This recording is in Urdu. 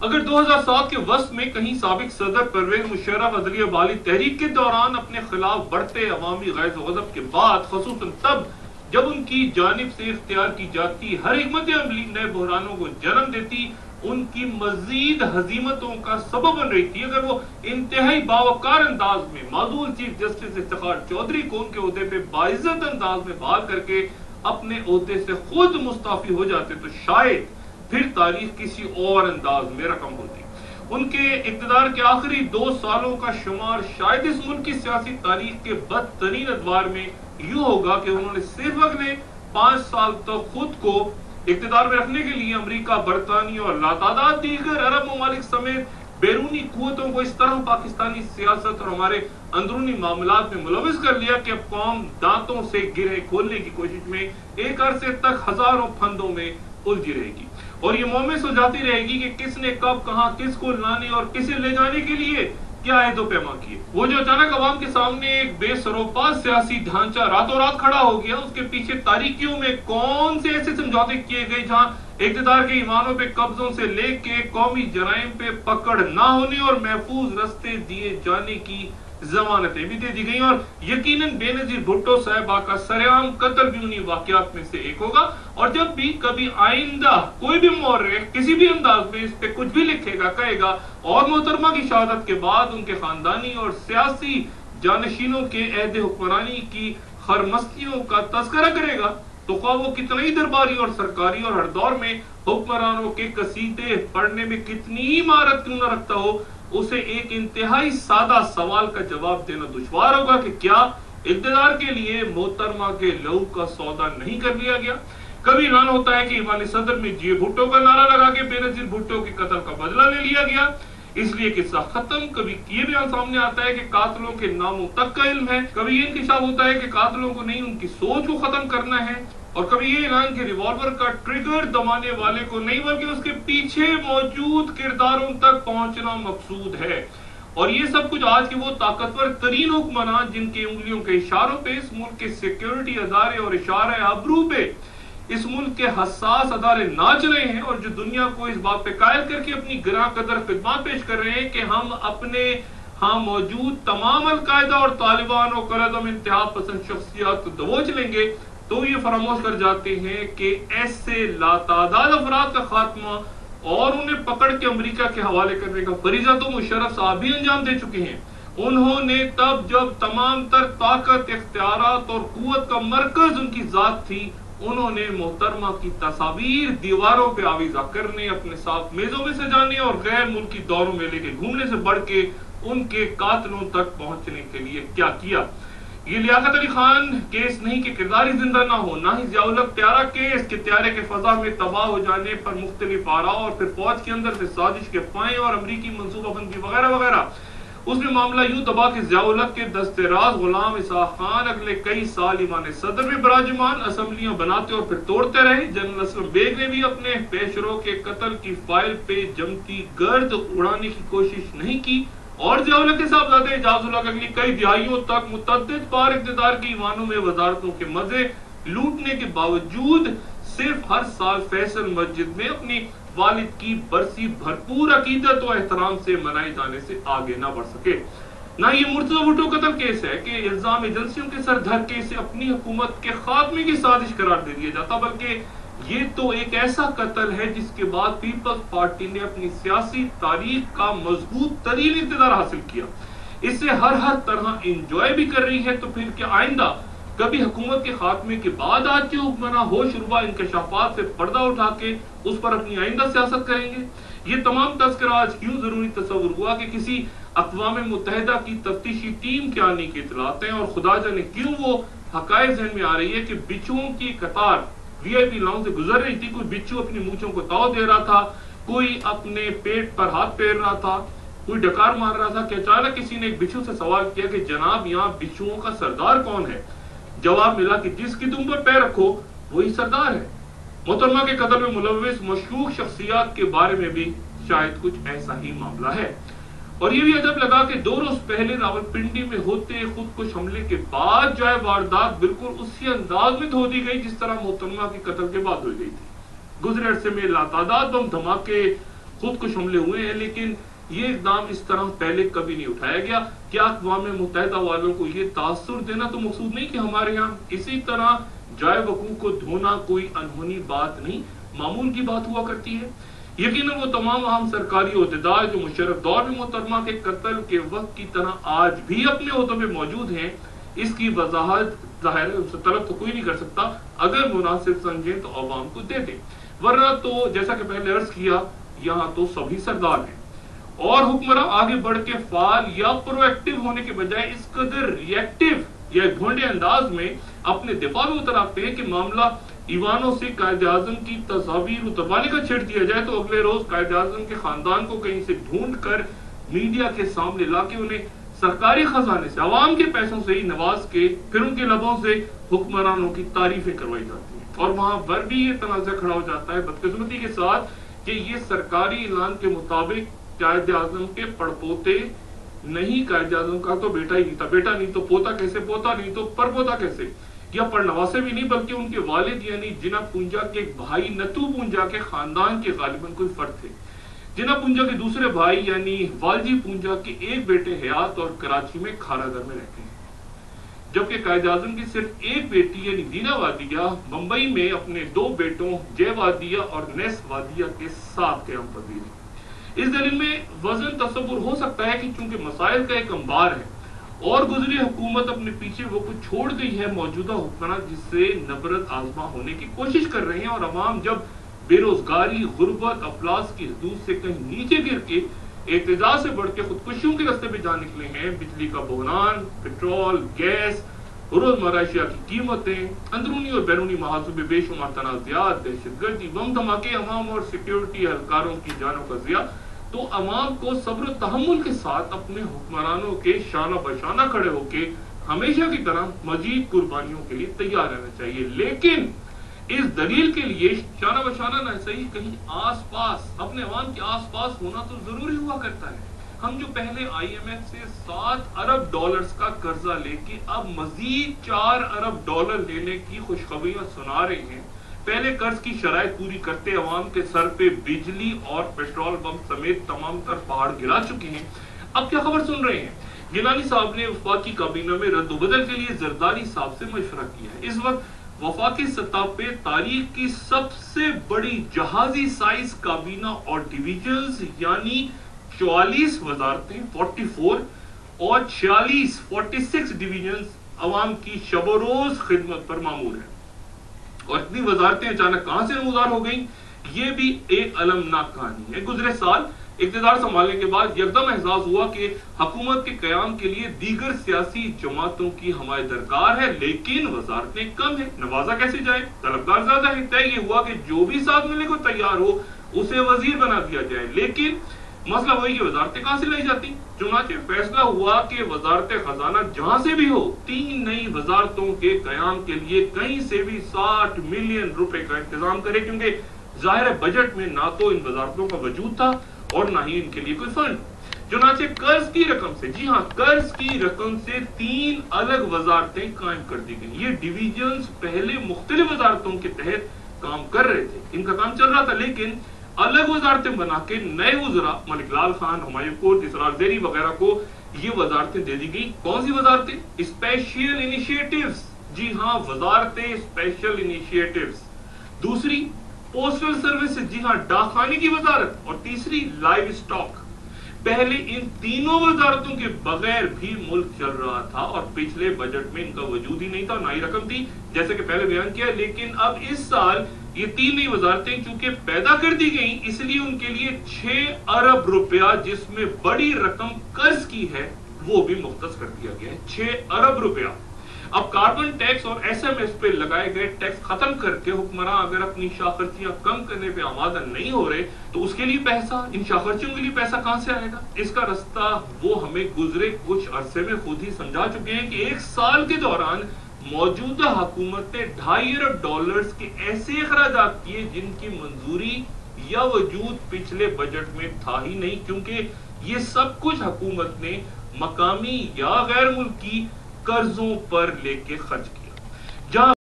اگر 2007 کے وسط میں کہیں سابق صدر پرویز مشرف عدلیہ بحالی تحریک کے دوران اپنے خلاف بڑھتے عوامی غیظ و غضب کے بعد، خصوصاً تب جب ان کی جانب سے اختیار کی جاتی ہر حکمت عملی نئے بحرانوں کو جنم دیتی، ان کی مزید ہزیمتوں کا سبب بن رہی تھی، اگر وہ انتہائی باوقار انداز میں معزول چیف جسٹس افتخار چودھری کو ان کے عہدے پہ باعزت انداز میں بحال کر کے اپنے عہدے سے خود مستعفی ہو جاتے تو شاید پھر تاریخ کسی اور انداز میں رقم ہوتی۔ ان کے اقتدار کے آخری 2 سالوں کا شمار شاید اس ملک کی سیاسی تاریخ کے بدترین ادوار میں یوں ہوگا کہ انہوں نے صرف اگلے 5 سال تک خود کو اقتدار میں رکھنے کے لیے امریکہ، برطانیہ اور لاتعداد دیگر عرب ممالک سمیت بیرونی قوتوں کو اس طرح پاکستانی سیاست اور ہمارے اندرونی معاملات میں ملوث کر لیا کہ اب قوم دانتوں سے گرہ کھولنے کی کوشش میں ایک عرصے تک ہزاروں پھندوں میں الجھی رہے گی، اور یہ مومس ہو جاتی رہے گی کہ کس نے کب کہاں کس کو لانے اور کسے لے جانے کے لیے کیا عہد و پیما کیے۔ وہ جو اچانک عوام کے سامنے ایک بے سروپا سیاسی ڈھانچہ راتوں رات کھڑا ہو گیا، اس کے پیچھے تاریکیوں میں کون سے ایسے سمجھوتے کیے گئے جہاں اقتدار کے ایوانوں پہ قبضوں سے لے کے قومی جرائم پہ پکڑ نہ ہونے اور محفوظ رستے دیے جانے کی ضمانتیں بھی دے دی گئیں، اور یقیناً بے نظیر بھٹو صاحبہ کا سرعام قتل بھی انہی واقعات میں سے ایک ہوگا۔ اور جب بھی کبھی آئندہ کوئی بھی مورخ کسی بھی انداز میں اس پہ کچھ بھی لکھے گا، کہے گا اور محترمہ کی شہادت کے بعد ان کے خاندانی اور سیاسی جانشینوں کے عہد حکمرانی کی خرمستیوں کا تذکرہ کرے گا، تو خواہ وہ کتنا ہی درباری اور سرکاری اور ہر دور میں حکمرانوں کے قصیدے پڑھنے میں کتنی مہارت کیوں نہ رکھتا ہو، اسے ایک انتہائی سادہ سوال کا جواب دینا دشوار ہوگا کہ کیا اقتدار کے لیے محترمہ کے لہو کا سودا نہیں کر لیا گیا؟ کبھی اعلان ہوتا ہے کہ ایوان صدر میں جی بھٹو کا نعرہ لگا کے بے نظیر بھٹو کے قتل کا بدلہ لے لیا گیا، اس لیے قصہ ختم۔ کبھی یہ بیان سامنے آتا ہے کہ قاتلوں کے ناموں تک کا علم ہے، کبھی یہ انکشاف ہوتا ہے کہ قاتلوں کو نہیں ان کی سوچ کو ختم کرنا ہے، اور کبھی یہ اعلان کہ ریوالور کا ٹریگر دبانے والے کو نہیں بلکہ اس کے پیچھے موجود کرداروں تک پہنچنا مقصود ہے۔ اور یہ سب کچھ آج کے وہ طاقتور ترین حکمران جن کے انگلیوں کے اشاروں پہ اس ملک کے سیکیورٹی ادارے اور اشارہ ابرو پہ اس ملک کے حساس ادارے ناچ رہے ہیں، اور جو دنیا کو اس بات پہ قائل کر کے اپنی گراں قدر خدمات پیش کر رہے ہیں کہ ہم اپنے ہاں موجود تمام القاعدہ اور طالبان اور قلعدم انتہا پسند شخصیات کو دبوچ لیں گے، تو یہ فراموش کر جاتے ہیں کہ ایسے لاتعداد افراد کا خاتمہ اور انہیں پکڑ کے امریکہ کے حوالے کرنے کا فریضہ تو مشرف صاحب بھی انجام دے چکے ہیں۔ انہوں نے تب جب تمام تر طاقت، اختیارات اور قوت کا مرکز ان کی ذات تھی، انہوں نے محترمہ کی تصاویر دیواروں پہ آویزہ کرنے، اپنے ساتھ میزوں میں سجانے اور غیر ملکی دوروں میں لے کے گھومنے سے بڑھ کے ان کے قاتلوں تک پہنچنے کے لیے کیا کیا۔ یہ لیاقت علی خان کیس نہیں کہ کردار ہی زندہ نہ ہو، نہ ہی ضیاء الحق تیارہ کیس کے طیارے کے فضا میں تباہ ہو جانے پر مختلف آراء اور پھر فوج کے اندر سے سازش کے فائیں اور امریکی منصوبہ بندی وغیرہ وغیرہ۔ اس میں معاملہ یوں دبا کہ ضیاء الحق کے دست راز غلام اسحاق خان اگلے کئی سال ایوان صدر میں براجمان، اسمبلیاں بناتے اور پھر توڑتے رہے۔ جنرل اسلم بیگ نے بھی اپنے پیشرو کے قتل کی فائل پہ جمتی گرد اڑانے کی کوشش نہیں کی، اور ضیاء الحق کے صاحبزادے اعجاز الحق اگلی کئی دہائیوں تک متعدد بار اقتدار کی ایوانوں میں وزارتوں کے مزے لوٹنے کے باوجود صرف ہر سال فیصل مسجد میں اپنی والد کی برسی بھرپور عقیدت و احترام سے منائے جانے سے آگے نہ بڑھ سکے۔ نہ یہ مرتضی بھٹو قتل کیس ہے کہ الزام ایجنسیوں کے سر دھر کے اسے اپنی حکومت کے خاتمے کی سازش قرار دے دیا جاتا، بلکہ یہ تو ایک ایسا قتل ہے جس کے بعد پیپلز پارٹی نے اپنی سیاسی تاریخ کا مضبوط ترین اقتدار حاصل کیا، اسے ہر طرح انجوائے بھی کر رہی ہے۔ تو پھر کیا آئندہ کبھی حکومت کے خاتمے کے بعد آج کے حکمراں ہوش ربا انکشافات سے پردہ اٹھا کے اس پر اپنی آئندہ سیاست کریں گے؟ یہ تمام تذکرہ آج کیوں ضروری تصور ہوا کہ کسی اقوام متحدہ کی تفتیشی ٹیم کے آنے کی اطلاعات ہیں، اور خدا جانے کیوں وہ حقائق ذہن میں آ رہی ہے کہ بچھوؤں کی قطار وی آئی پی لاؤنج سے گزر رہی تھی، کوئی بچھو اپنی مونچھوں کو تاؤ دے رہا تھا، کوئی اپنے پیٹ پر ہاتھ پھیر رہا تھا، کوئی ڈکار مار رہا تھا کہ اچانک کسی نے ایک بچھو سے سوال کیا کہ جناب یہاں بچھوؤں کا سردار کون ہے؟ جواب ملا کہ جس کی تم پر پیر رکھو وہی سردار ہے۔ محترمہ کے قتل میں ملوث مشکوک شخصیات کے بارے میں بھی شاید کچھ ایسا ہی معاملہ ہے۔ اور یہ بھی عجب لگا کہ 2 روز پہلے راولپنڈی میں ہوتے خودکش حملے کے بعد جائے واردات بالکل اسی انداز میں دھو دی گئی جس طرح محترمہ کے قتل کے بعد ہوئی گئی تھی۔ گزرے عرصے میں لاتعداد بم دھماکے خودکش حملے ہوئے ہیں، لیکن یہ اقدام اس طرح پہلے کبھی نہیں اٹھایا گیا۔ کیا اقوام متحدہ والوں کو یہ تاثر دینا تو مقصود نہیں کہ ہمارے یہاں اسی طرح جائے وقوع کو دھونا کوئی انہونی بات نہیں، معمول کی بات ہوا کرتی ہے؟ یقیناً وہ تمام اہم سرکاری عہدیدار جو مشرف دور میں محترمہ کے قتل کے وقت کی طرح آج بھی اپنے عہدوں پہ موجود ہیں، اس کی وضاحت ظاہر ہے اسے طلب تو کوئی نہیں کر سکتا، اگر مناسب سمجھیں تو عوام کو دے دیں، ورنہ تو جیسا کہ پہلے عرض کیا یہاں تو سبھی سردار ہیں، اور حکمراں آگے بڑھ کے فعال یا پرو ایکٹیو ہونے کے بجائے اس قدر ری ایکٹیو یا گھونڈے انداز میں اپنے دفاع میں اتر آتے ہیں کہ معاملہ ایوانوں سے قائد اعظم کی تصاویر اتروانے کا چھیڑ دیا جائے تو اگلے روز قائد اعظم کے خاندان کو کہیں سے ڈھونڈ کر میڈیا کے سامنے لا کے انہیں سرکاری خزانے سے عوام کے پیسوں سے ہی نواز کے پھر ان کے لبوں سے حکمرانوں کی تعریفیں کروائی جاتی ہیں، اور وہاں پر بھی یہ تنازع کھڑا ہو جاتا ہے بدقسمتی کے ساتھ کہ یہ سرکاری اعلان کے مطابق قائد اعظم کے پڑپوتے نہیں، قائد اعظم کا تو بیٹا ہی نہیں تھا، بیٹا نہیں تو پوتا کیسے، پوتا نہیں تو پرپوتا کیسے، یا پڑنواسے بھی نہیں بلکہ ان کے والد یعنی جناح پونجا کے ایک بھائی نتو پونجا کے خاندان کے غالباً کوئی فرد تھے۔ جناح پونجا کے دوسرے بھائی یعنی والجی پونجا کے ایک بیٹے حیات اور کراچی میں کھارا گھر میں رہتے ہیں، جبکہ قائد اعظم کی صرف ایک بیٹی یعنی دینا وادیا ممبئی میں اپنے دو بیٹوں جے وادیا اور نیس وادیا کے ساتھ قیام پذیر ہے۔ اس دلیل میں وزن تصور ہو سکتا ہے کہ چونکہ مسائل کا ایک انبار ہے اور گزری حکومت اپنے پیچھے وہ کچھ چھوڑ گئی ہے، موجودہ حکمراں جس سے نبرد آزما ہونے کی کوشش کر رہے ہیں، اور عوام جب بے روزگاری، غربت، افلاس کی حدود سے کہیں نیچے گر کے اعتدال سے بڑھ کے خودکشیوں کے راستے پہ جا نکلے ہیں، بجلی کا بحران، پیٹرول، گیس، روزمرہ اشیاء کی قیمتیں، اندرونی اور بیرونی محاذوں میں بے شمار تنازعات، دہشت گردی، بم دھماکے، عوام اور سیکیورٹی اہلکاروں کی جانوں کا ضیاع، تو عوام کو صبر و تحمل کے ساتھ اپنے حکمرانوں کے شانہ بشانہ کھڑے ہو کے ہمیشہ کی طرح مزید قربانیوں کے لیے تیار رہنا چاہیے، لیکن اس دلیل کے لیے شانہ بشانہ نہ صحیح کہیں آس پاس اپنے عوام کے آس پاس ہونا تو ضروری ہوا کرتا ہے۔ ہم جو پہلے آئی ایم ایف سے 7 ارب ڈالرز کا قرضہ لے کے اب مزید 4 ارب ڈالر لینے کی خوشخبریاں سنا رہے ہیں، پہلے قرض کی شرائط پوری کرتے عوام کے سر پہ بجلی اور پیٹرول بم سمیت تمام تر پہاڑ گرا چکے ہیں، اب کیا خبر سن رہے ہیں؟ گیلانی صاحب نے وفاقی کابینہ میں رد و بدل کے لیے زرداری صاحب سے مشورہ کیا ہے۔ اس وقت وفاقی سطح پہ تاریخ کی سب سے بڑی جہازی سائز کابینہ اور ڈیویژنز یعنی 44 وزارتیں 44 اور 46 ڈیویژنز عوام کی شب و روز خدمت پر مامور ہیں، اور اتنی وزارتیں اچانک کہاں سے نمودار ہو گئیں، یہ بھی ایک المناک کہانی ہے۔ گزرے سال اقتدار سنبھالنے کے بعد یکدم احساس ہوا کہ حکومت کے قیام کے لیے دیگر سیاسی جماعتوں کی حمایت درکار ہے، لیکن وزارتیں کم ہیں، نوازا کیسے جائے، طلبگار زیادہ ہے۔ طے یہ ہوا کہ جو بھی ساتھ ملنے کو تیار ہو اسے وزیر بنا دیا جائے، لیکن مسئلہ وہی کہ وزارتیں کہاں سے لائی جاتی؟ چنانچہ فیصلہ ہوا کہ وزارت خزانہ جہاں سے بھی ہو 3 نئی وزارتوں کے قیام کے لیے کہیں سے بھی 60 ملین روپے کا انتظام کرے، کیونکہ ظاہر بجٹ میں نہ تو ان وزارتوں کا وجود تھا اور نہ ہی ان کے لیے کوئی فنڈ۔ چنانچہ قرض کی رقم سے، جی ہاں قرض کی رقم سے 3 الگ وزارتیں قائم کر دی گئیں۔ یہ ڈیویژنز پہلے مختلف وزارتوں کے تحت کام کر رہے تھے، ان کا کام چل رہا تھا، لیکن الگ وزارتیں بنا کے نئے وزراء ملک لال خان، ہمایوں کور، اسرار زیری وغیرہ کو یہ وزارتیں دے دی گئی۔ کون سی وزارتیں؟ اسپیشل انیشیٹیوز، جی ہاں وزارتیں اسپیشل انیشیٹیوز۔ دوسری پوسٹل سروسز، جی ہاں ڈاک خانے کی وزارت، اور تیسری لائیو اسٹاک۔ پہلے ان تینوں وزارتوں کے بغیر بھی ملک چل رہا تھا اور پچھلے بجٹ میں ان کا وجود ہی نہیں تھا، نہ ہی رقم تھی، جیسے کہ پہلے بیان کیا، لیکن اب اس سال یہ 3 نئی وزارتیں چونکہ پیدا کر دی گئیں، اس لیے ان کے لیے 6 ارب روپیہ جس میں بڑی رقم قرض کی ہے وہ بھی مختص کر دیا گیا ہے، 6 ارب روپیہ۔ اب کاربن ٹیکس اور ایس ایم ایس پہ لگائے گئے ٹیکس ختم کر کے حکمراں اگر اپنی شاہ خرچیاں کم کرنے پہ آمادہ نہیں ہو رہے تو اس کے لیے پیسہ، ان شاہ خرچیوں کے لیے پیسہ کہاں سے آئے گا؟ اس کا رستہ وہ ہمیں گزرے کچھ عرصے میں خود ہی سمجھا چکے ہیں کہ 1 سال کے دوران موجودہ حکومت نے 2.5 ارب ڈالرز کے ایسے اخراجات کیے جن کی منظوری یا وجود پچھلے بجٹ میں تھا ہی نہیں، کیونکہ یہ سب کچھ حکومت نے مقامی یا غیر ملکی قرضوں پر لے کے خرچ کیا۔